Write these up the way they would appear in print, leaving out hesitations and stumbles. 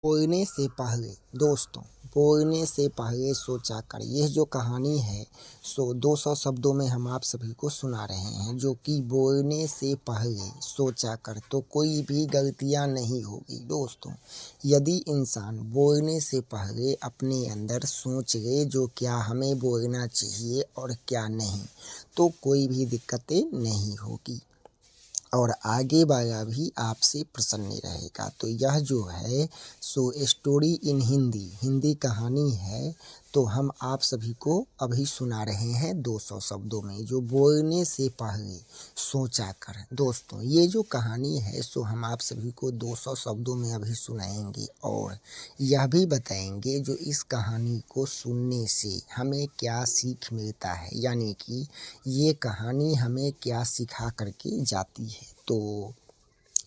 बोलने से पहले दोस्तों, बोलने से पहले सोचा कर। यह जो कहानी है 200 शब्दों में हम आप सभी को सुना रहे हैं, जो कि बोलने से पहले सोचा कर तो कोई भी गलतियां नहीं होगी। दोस्तों, यदि इंसान बोलने से पहले अपने अंदर सोच ले जो क्या हमें बोलना चाहिए और क्या नहीं, तो कोई भी दिक्कतें नहीं होगी और आगे वाला भी आपसे प्रसन्न रहेगा। तो यह जो है स्टोरी इन हिंदी कहानी है, तो हम आप सभी को अभी सुना रहे हैं 200 शब्दों में, जो बोलने से पहले सोचा कर। दोस्तों, ये जो कहानी है हम आप सभी को 200 शब्दों में अभी सुनाएंगे और यह भी बताएंगे जो इस कहानी को सुनने से हमें क्या सीख मिलता है, यानी कि ये कहानी हमें क्या सिखा करके जाती है। तो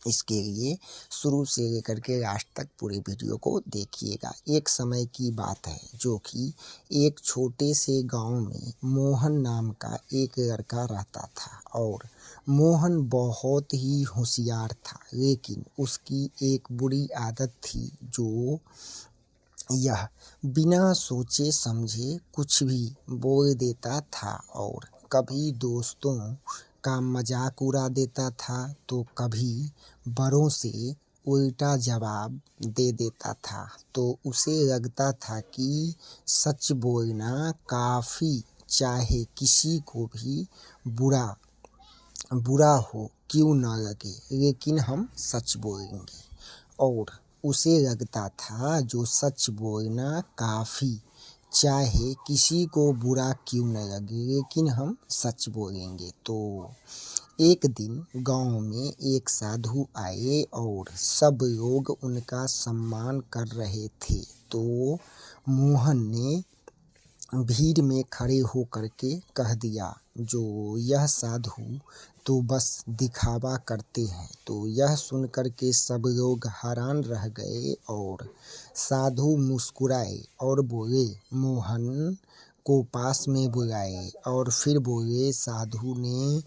इसके लिए शुरू से लेकर के लास्ट तक पूरे वीडियो को देखिएगा। एक समय की बात है जो कि एक छोटे से गांव में मोहन नाम का एक लड़का रहता था और मोहन बहुत ही होशियार था, लेकिन उसकी एक बुरी आदत थी जो यह बिना सोचे समझे कुछ भी बोल देता था और कभी दोस्तों का मजाक उड़ा देता था तो कभी बड़ों से उल्टा जवाब दे देता था। तो उसे लगता था कि सच बोलना काफ़ी, चाहे किसी को भी बुरा हो क्यों ना लगे, लेकिन हम सच बोलेंगे। और उसे लगता था जो सच बोलना काफ़ी, चाहे किसी को बुरा क्यों न लगे, लेकिन हम सच बोलेंगे। तो एक दिन गांव में एक साधु आए और सब लोग उनका सम्मान कर रहे थे। तो मोहन ने भीड़ में खड़े होकर के कह दिया, जो यह साधु तो बस दिखावा करते हैं। तो यह सुनकर के सब लोग हैरान रह गए और साधु मुस्कुराए और बोले, मोहन को पास में बुलाए और फिर बोले। साधु ने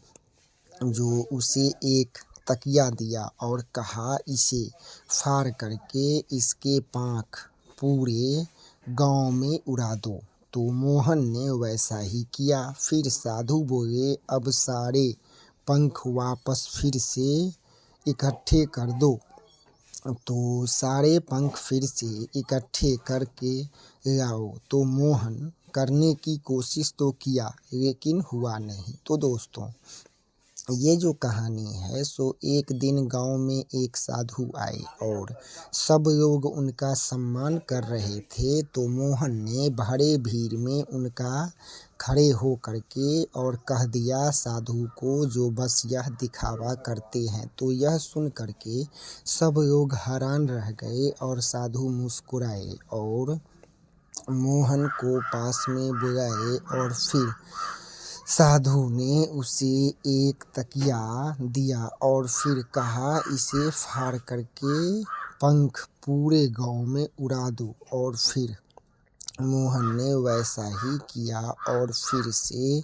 जो उसे एक तकिया दिया और कहा, इसे फाड़ करके इसके पंख पूरे गांव में उड़ा दो। तो मोहन ने वैसा ही किया। फिर साधु बोले, अब सारे पंख वापस फिर से इकट्ठे कर दो। तो सारे पंख फिर से इकट्ठे करके लाओ। तो मोहन करने की कोशिश तो किया, लेकिन हुआ नहीं। तो दोस्तों, ये जो कहानी है एक दिन गांव में एक साधु आए और सब लोग उनका सम्मान कर रहे थे। तो मोहन ने भरे भीड़ में उनका खड़े हो करके और कह दिया साधु को, जो बस यह दिखावा करते हैं। तो यह सुन करके सब लोग हैरान रह गए और साधु मुस्कुराए और मोहन को पास में बुलाए और फिर साधु ने उसे एक तकिया दिया और फिर कहा, इसे फाड़ करके पंख पूरे गांव में उड़ा दो। और फिर मोहन ने वैसा ही किया और फिर से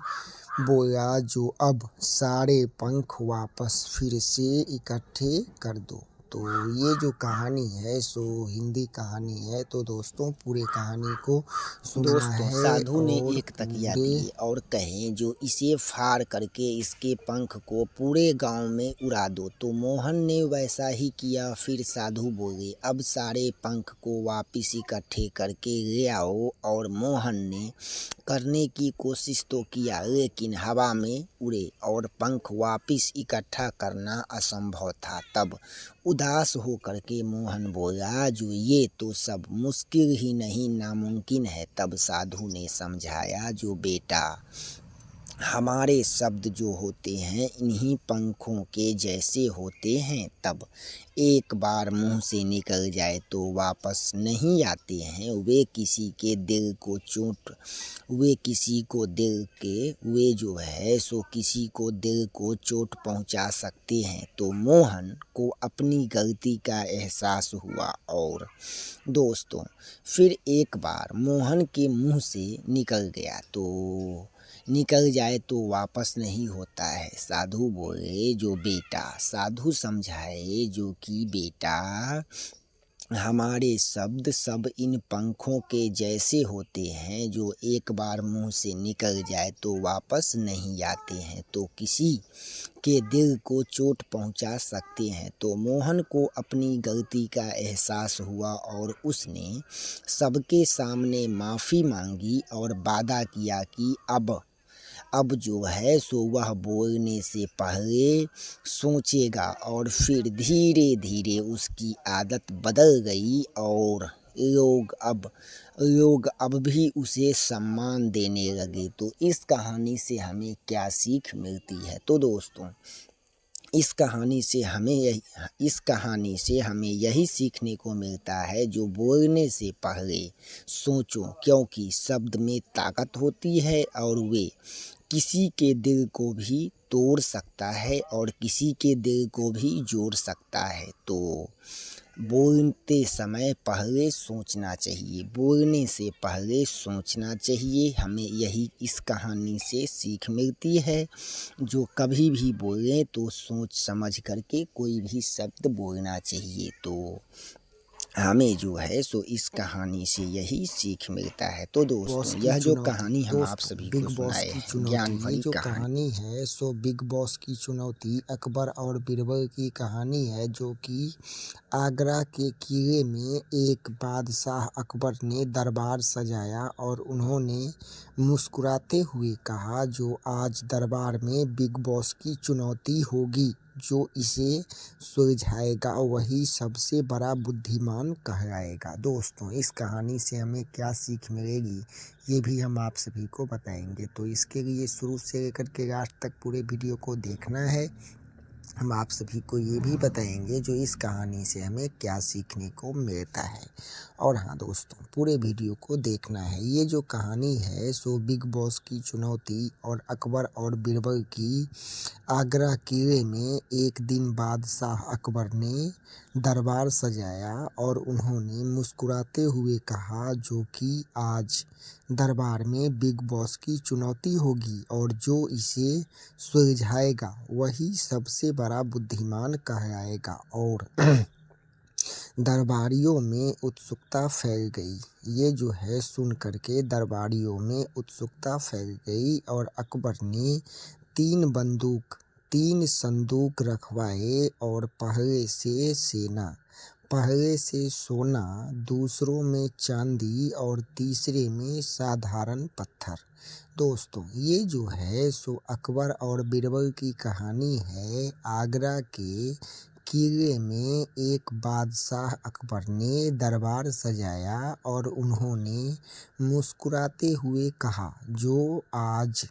बोला, जो अब सारे पंख वापस फिर से इकट्ठे कर दो। तो ये जो कहानी है हिंदी कहानी है। तो दोस्तों, पूरे कहानी को सुनना है। साधु ने और एक तकिया दिए और कहे, जो इसे फाड़ करके इसके पंख को पूरे गांव में उड़ा दो। तो मोहन ने वैसा ही किया। फिर साधु बोले, अब सारे पंख को वापिस इकट्ठे करके ले आओ। और मोहन ने करने की कोशिश तो किया, लेकिन हवा में उड़े और पंख वापिस इकट्ठा करना असंभव था। तब उदास होकर के मोहन बोला, जो ये तो सब मुश्किल ही नहीं नामुमकिन है। तब साधु ने समझाया, जो बेटा, हमारे शब्द जो होते हैं इन्हीं पंखों के जैसे होते हैं। तब एक बार मुंह से निकल जाए तो वापस नहीं आते हैं। वे किसी के दिल को चोट पहुंचा सकते हैं। तो मोहन को अपनी गलती का एहसास हुआ और दोस्तों, फिर एक बार मोहन के मुंह से निकल गया तो निकल जाए तो वापस नहीं होता है। साधु बोले, जो बेटा, साधु समझाए, जो कि बेटा, हमारे शब्द सब इन पंखों के जैसे होते हैं जो एक बार मुंह से निकल जाए तो वापस नहीं आते हैं, तो किसी के दिल को चोट पहुंचा सकते हैं। तो मोहन को अपनी गलती का एहसास हुआ और उसने सबके सामने माफ़ी मांगी और वादा किया कि अब जो है सो वह बोलने से पहले सोचेगा, और फिर धीरे धीरे उसकी आदत बदल गई और लोग अब भी उसे सम्मान देने लगे। तो इस कहानी से हमें क्या सीख मिलती है? तो दोस्तों, इस कहानी से हमें यही सीखने को मिलता है, जो बोलने से पहले सोचो, क्योंकि शब्द में ताकत होती है और वे किसी के दिल को भी तोड़ सकता है और किसी के दिल को भी जोड़ सकता है। तो बोलते समय पहले सोचना चाहिए, बोलने से पहले सोचना चाहिए। हमें यही इस कहानी से सीख मिलती है, जो कभी भी बोलें तो सोच समझ करके कोई भी शब्द बोलना चाहिए। तो हमें जो है सो इस कहानी से यही सीख मिलता है। तो बॉस दोस्तों, की यह जो चुनौती। कहानी हम आप दोस्तों, सभी बिग को बॉस सुनाए की हैं, चुनौती, ज्ञान ये भरी जो कहानी। कहानी है सो बिग बॉस की चुनौती अकबर और बीरबल की कहानी है, जो कि आगरा के किले में एक बादशाह अकबर ने दरबार सजाया और उन्होंने मुस्कुराते हुए कहा, जो आज दरबार में बिग बॉस की चुनौती होगी, जो इसे सुलझाएगा वही सबसे बड़ा बुद्धिमान कहलाएगा। दोस्तों, इस कहानी से हमें क्या सीख मिलेगी, ये भी हम आप सभी को बताएंगे। तो इसके लिए शुरू से लेकर के लास्ट तक पूरे वीडियो को देखना है। हम आप सभी को ये भी बताएंगे जो इस कहानी से हमें क्या सीखने को मिलता है। और हाँ दोस्तों, पूरे वीडियो को देखना है। ये जो कहानी है सो बिग बॉस की चुनौती और अकबर और बीरबल की। आगरा किले में एक दिन बादशाह अकबर ने दरबार सजाया और उन्होंने मुस्कुराते हुए कहा, जो कि आज दरबार में बिग बॉस की चुनौती होगी और जो इसे सुलझाएगा वही सबसे बड़ा बुद्धिमान कहलाएगा। और दरबारियों में उत्सुकता फैल गई। ये जो है सुन करके दरबारियों में उत्सुकता फैल गई और अकबर ने 3 संदूक रखवाए और पहले से सोना, दूसरों में चांदी और तीसरे में साधारण पत्थर। दोस्तों, ये जो है सो अकबर और बीरबल की कहानी है। आगरा के किले में एक बादशाह अकबर ने दरबार सजाया और उन्होंने मुस्कुराते हुए कहा, जो आज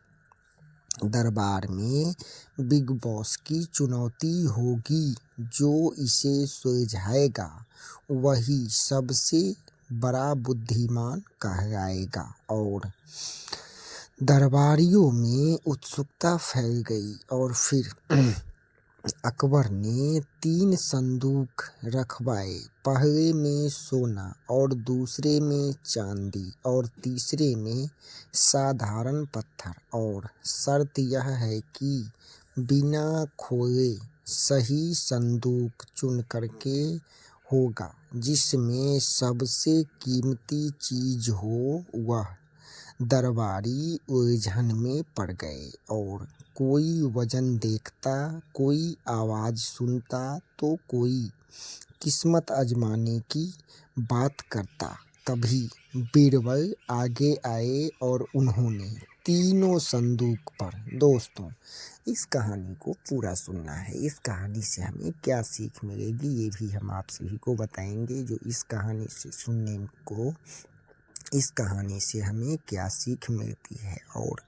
दरबार में बिग बॉस की चुनौती होगी, जो इसे सुलझाएगा वही सबसे बड़ा बुद्धिमान कहलाएगा। और दरबारियों में उत्सुकता फैल गई और फिर अकबर ने 3 संदूक रखवाए, पहले में सोना और दूसरे में चांदी और तीसरे में साधारण पत्थर। और शर्त यह है कि बिना खोले सही संदूक चुन करके होगा, जिसमें सबसे कीमती चीज हो। वह दरबारी उलझन में पड़ गए और कोई वजन देखता, कोई आवाज सुनता तो कोई किस्मत आजमाने की बात करता। तभी बीरबल आगे आए और उन्होंने तीनों संदूक पर। दोस्तों, इस कहानी को पूरा सुनना है। इस कहानी से हमें क्या सीख मिलेगी ये भी हम आप सभी को बताएंगे, जो इस कहानी से सुनने को इस कहानी से हमें क्या सीख मिलती है। और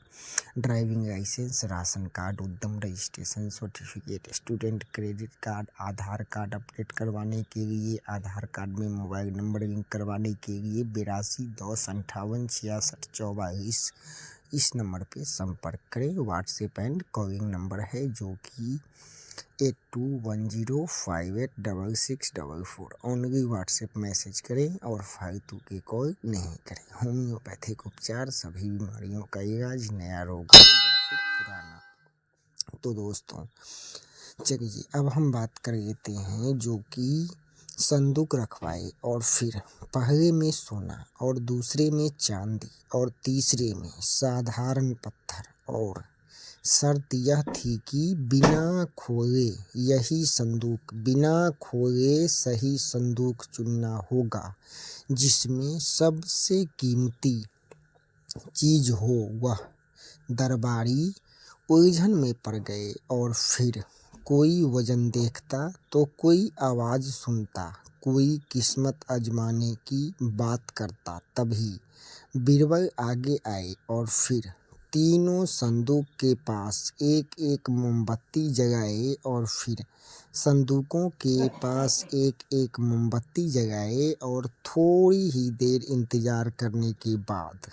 driving licence, ration card, Udyam registration certificate, student credit card, Aadhaar card update करवाने के लिए, आधार कार्ड में मोबाइल नंबर लिंक करवाने के लिए 8210586644 इस नंबर पे संपर्क करें। व्हाट्सएप एंड कॉलिंग नंबर है, जो कि 8210586644। ओनली व्हाट्सएप मैसेज करें और फालतू की कॉल नहीं करें। होम्योपैथिक उपचार, सभी बीमारियों का इलाज, नया रोग हो या फिर पुराना। तो दोस्तों, चलिए अब हम बात कर लेते हैं जो कि संदूक रखवाए और फिर पहले में सोना और दूसरे में चांदी और तीसरे में साधारण पत्थर और शर्त यह थी कि बिना खोले सही संदूक चुनना होगा जिसमें सबसे कीमती चीज हो। वह दरबारी उलझन में पड़ गए और फिर कोई वजन देखता तो कोई आवाज सुनता, कोई किस्मत आजमाने की बात करता। तभी बीरबल आगे आए और फिर तीनों संदूक के पास एक एक मोमबत्ती जगाए और फिर संदूकों के पास एक एक मोमबत्ती जगाए और थोड़ी ही देर इंतजार करने के बाद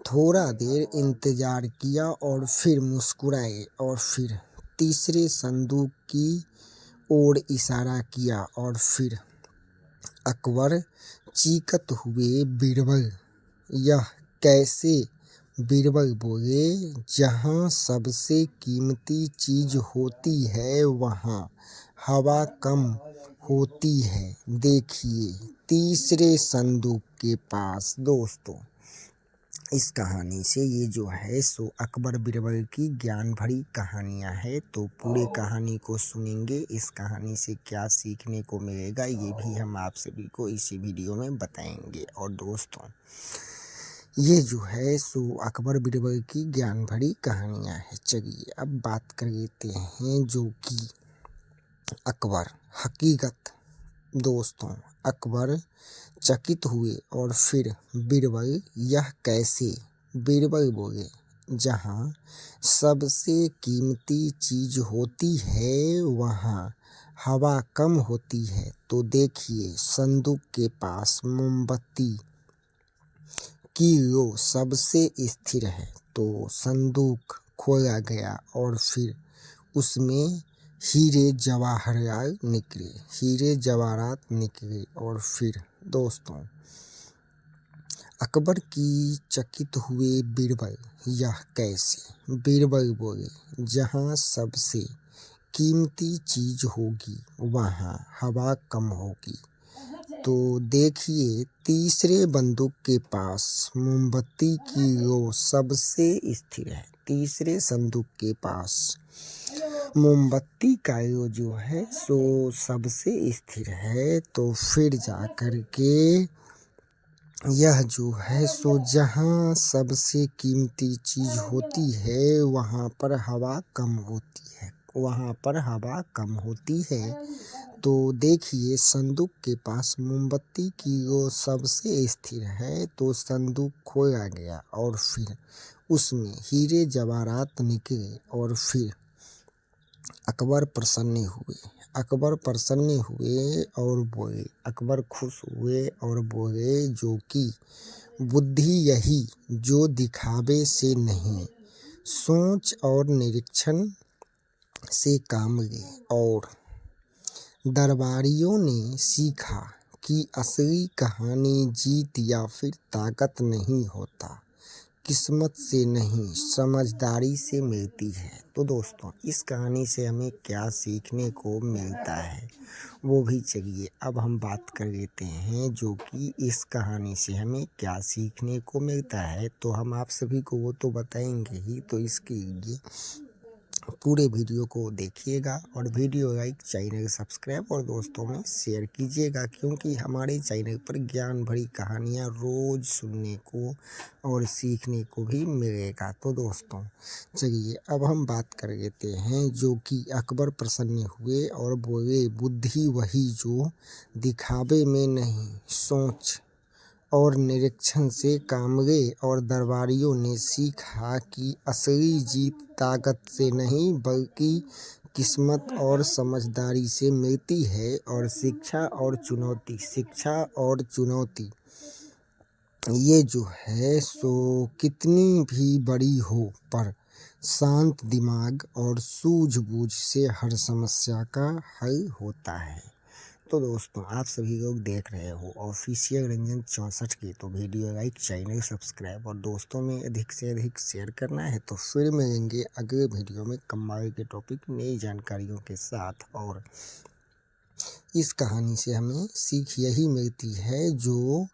थोड़ा देर इंतजार किया और फिर मुस्कुराए और फिर तीसरे संदूक की ओर इशारा किया और फिर अकबर चीखते हुए बीरबल यह कैसे? बीरबल बोले, जहाँ सबसे कीमती चीज होती है वहाँ हवा कम होती है। देखिए तीसरे संदूक के पास। दोस्तों, इस कहानी से ये जो है सो अकबर बीरबल की ज्ञान भरी कहानियाँ है। तो पूरे कहानी को सुनेंगे, इस कहानी से क्या सीखने को मिलेगा ये भी हम आप सभी को इसी वीडियो में बताएंगे। और दोस्तों, ये जो है सो अकबर बीरबल की ज्ञान भरी कहानियाँ है। चलिए अब बात कर लेते हैं जो कि अकबर हकीकत। दोस्तों, अकबर चकित हुए और फिर बीरबल यह कैसे? बीरबल बोले, जहाँ सबसे कीमती चीज होती है वहाँ हवा कम होती है। तो देखिए संदूक के पास मोमबत्ती की लो सबसे स्थिर है। तो संदूक खोला गया और फिर उसमें हीरे जवाहरात निकले। और फिर दोस्तों, अकबर की चकित हुए बीरबल यह कैसे? बीरबल बोले, जहाँ सबसे कीमती चीज होगी वहाँ हवा कम होगी। तो देखिए तीसरे बंदूक के पास मोमबत्ती की लो सबसे स्थिर है। तीसरे संदूक के पास मोमबत्ती का लो जो है सो सबसे स्थिर है। तो फिर जा कर के यह जो है सो जहाँ सबसे कीमती चीज होती है वहाँ पर हवा कम होती है। तो देखिए संदूक के पास मोमबत्ती की लो सबसे स्थिर है। तो संदूक खोला गया और फिर उसमें हीरे जवाहरात निकले। और फिर अकबर प्रसन्न हुए और बोले, अकबर खुश हुए और बोले, जो कि बुद्धि यही जो दिखावे से नहीं, सोच और निरीक्षण से काम ले। और दरबारियों ने सीखा कि असली कहानी जीत या फिर ताकत नहीं होता, किस्मत से नहीं समझदारी से मिलती है। तो दोस्तों, इस कहानी से हमें क्या सीखने को मिलता है वो भी चलिए अब हम बात कर लेते हैं जो कि इस कहानी से हमें क्या सीखने को मिलता है। तो हम आप सभी को वो तो बताएंगे ही, तो इसके लिए पूरे वीडियो को देखिएगा और वीडियो लाइक, चैनल सब्सक्राइब और दोस्तों में शेयर कीजिएगा, क्योंकि हमारे चैनल पर ज्ञान भरी कहानियाँ रोज सुनने को और सीखने को भी मिलेगा। तो दोस्तों चलिए अब हम बात कर लेते हैं जो कि अकबर प्रसन्न हुए और बोले, बुद्धि वही जो दिखावे में नहीं, सोच और निरीक्षण से काम ले। और दरबारियों ने सीखा कि असली जीत ताकत से नहीं बल्कि किस्मत और समझदारी से मिलती है। और शिक्षा और चुनौती ये जो है सो कितनी भी बड़ी हो पर शांत दिमाग और सूझबूझ से हर समस्या का हल होता है। तो दोस्तों, आप सभी लोग देख रहे हो ऑफिशियल रंजन 64 की। तो वीडियो लाइक, चैनल सब्सक्राइब और दोस्तों में अधिक से अधिक शेयर करना है। तो फिर मिलेंगे अगले वीडियो में कमाल के टॉपिक, नई जानकारियों के साथ। और इस कहानी से हमें सीख यही मिलती है, जो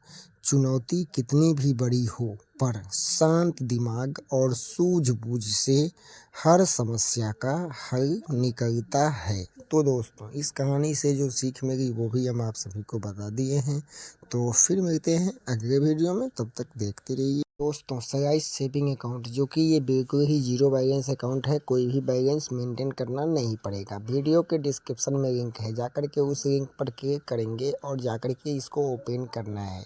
चुनौती कितनी भी बड़ी हो पर शांत दिमाग और सूझबूझ से हर समस्या का हल निकलता है। तो दोस्तों, इस कहानी से जो सीख मिली वो भी हम आप सभी को बता दिए हैं। तो फिर मिलते हैं अगले वीडियो में, तब तक देखते रहिए। दोस्तों, सगाइस सेविंग अकाउंट, जो कि ये बिल्कुल ही जीरो बैलेंस अकाउंट है, कोई भी बैलेंस मेंटेन करना नहीं पड़ेगा। वीडियो के डिस्क्रिप्शन में लिंक है, जाकर के उस लिंक पर क्लिक करेंगे और जाकर के इसको ओपन करना है।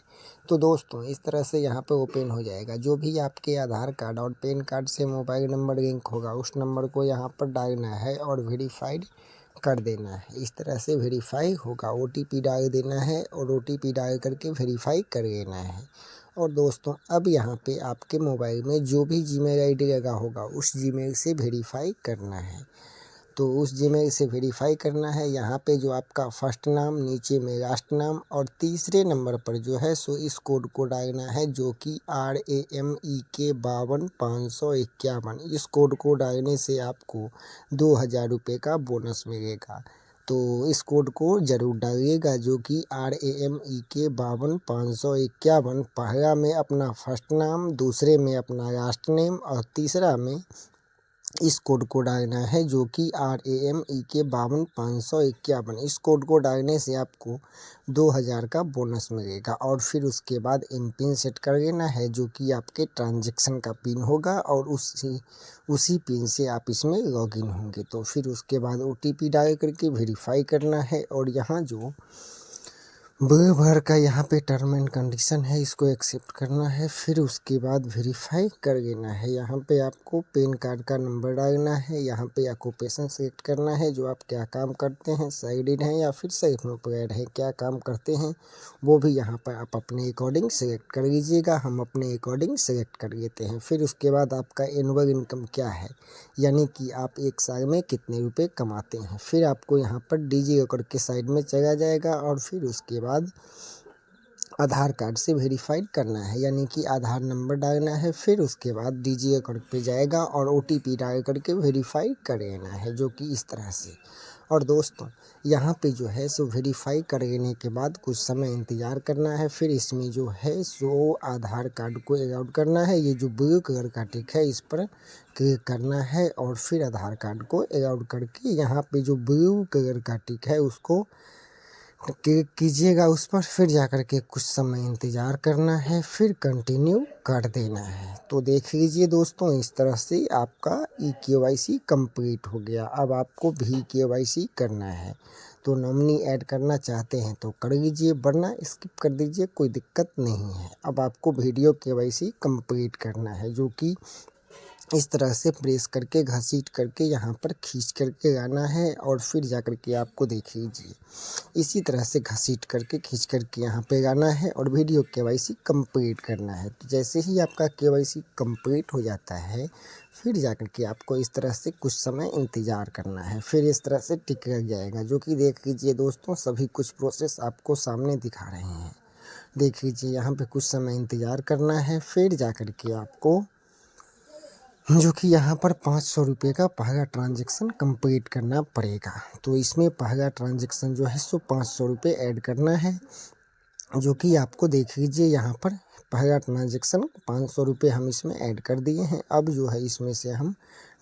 तो दोस्तों, इस तरह से यहाँ पे ओपन हो जाएगा। जो भी आपके आधार कार्ड और पैन कार्ड से मोबाइल नंबर लिंक होगा, उस नंबर को यहाँ पर डालना है और वेरीफाइड कर देना है। इस तरह से वेरीफाई होगा, OTP डाल देना है और OTP डाल करके वेरीफाई कर लेना है। और दोस्तों, अब यहाँ पे आपके मोबाइल में जो भी जीमेल ID लगा होगा, उस जीमेल से वेरीफाई करना है। तो उस जीमेल से वेरीफाई करना है। यहाँ पे जो आपका फर्स्ट नाम, नीचे में लास्ट नाम और तीसरे नंबर पर जो है सो इस कोड को डालना है, जो कि RAMEK 52,551। इस कोड को डालने से आपको 2000 रुपये का बोनस मिलेगा। तो इस कोड को ज़रूर डालिएगा, जो कि RAMEK 52,551। पहला में अपना फर्स्ट नाम, दूसरे में अपना लास्ट नेम और तीसरा में इस कोड को डालना है, जो कि RAMEK 52,551। इस कोड को डालने से आपको 2000 का बोनस मिलेगा। और फिर उसके बाद MPIN सेट कर लेना है, जो कि आपके ट्रांजैक्शन का पिन होगा और उसी पिन से आप इसमें लॉगिन होंगे। तो फिर उसके बाद OTP डाल करके वेरीफाई करना है और यहाँ जो ब्लू भर का यहाँ पे टर्म एंड कंडीशन है, इसको एक्सेप्ट करना है। फिर उसके बाद वेरीफाई कर लेना है। यहाँ पे आपको पैन कार्ड का नंबर डालना है। यहाँ पे ऑक्यूपेशन सेलेक्ट करना है, जो आप क्या काम करते हैं, सैलरीड हैं या फिर सेल्फ एम्प्लॉयड हैं, क्या काम करते हैं वो भी यहाँ पर आप अपने अकॉर्डिंग सेलेक्ट कर लीजिएगा। हम अपने अकॉर्डिंग सेलेक्ट कर लेते हैं। फिर उसके बाद आपका एनुअल इनकम क्या है, यानी कि आप एक साल में कितने रुपए कमाते हैं। फिर आपको यहाँ पर डिजिलॉकर के साइड में चला जाएगा और फिर उसके बाद आधार कार्ड से वेरीफाइड करना है, यानी कि आधार नंबर डालना है। फिर उसके बाद डिजिलॉकर पे जाएगा और OTP डाल करके वेरीफाई कर लेना है, जो कि इस तरह से। और दोस्तों, यहाँ पे जो है सो वेरीफाई कर लेने के बाद कुछ समय इंतज़ार करना है। फिर इसमें जो है सो आधार कार्ड को अलाउड करना है। ये जो ब्लू कलर का टिक है, इस पर क्लिक करना है और फिर आधार कार्ड को अलाउड करके यहाँ पे जो ब्लू कलर का टिक है उसको क्लिक कीजिएगा उस पर। फिर जाकर के कुछ समय इंतज़ार करना है, फिर कंटिन्यू कर देना है। तो देख लीजिए दोस्तों, इस तरह से आपका KYC कंप्लीट हो गया। अब आपको भी KYC करना है। तो नॉमिनी ऐड करना चाहते हैं तो कर लीजिए, वरना स्किप कर दीजिए, कोई दिक्कत नहीं है। अब आपको वीडियो KYC कंप्लीट करना है, जो कि इस तरह से प्रेस करके घसीट करके यहाँ पर खींच करके लाना है और फिर जाकर के आपको देख लीजिए, इसी तरह से घसीट करके खींच करके यहाँ पे लाना है और वीडियो KYC कंप्लीट करना है। तो जैसे ही आपका KYC कंप्लीट हो जाता है, फिर जाकर के आपको इस तरह से कुछ समय इंतज़ार करना है। फिर इस तरह से टिक लग जाएगा, जो कि देख लीजिए दोस्तों, सभी कुछ प्रोसेस आपको सामने दिखा रहे हैं। देख लीजिए, यहाँ पे कुछ समय इंतज़ार करना है। फिर जाकर के आपको जो कि यहाँ पर 500 रुपये का पहला ट्रांजैक्शन कंप्लीट करना पड़ेगा। तो इसमें पहला ट्रांजैक्शन जो है सो 500 रुपये ऐड करना है, जो कि आपको देख लीजिए यहाँ पर पहला ट्रांजैक्शन 500 रुपये हम इसमें ऐड कर दिए हैं। अब जो है इसमें से हम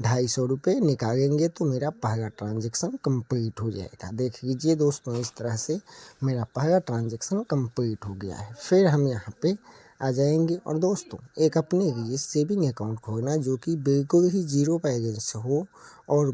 250 रुपये निकालेंगे तो मेरा पहला ट्रांजैक्शन कंप्लीट हो जाएगा। देख लीजिए दोस्तों, इस तरह से मेरा पहला ट्रांजैक्शन कंप्लीट हो गया है। फिर हम यहाँ पे आ जाएंगे और दोस्तों, एक अपने लिए सेविंग अकाउंट खोलना, जो कि बिल्कुल ही जीरो बैलेंस हो और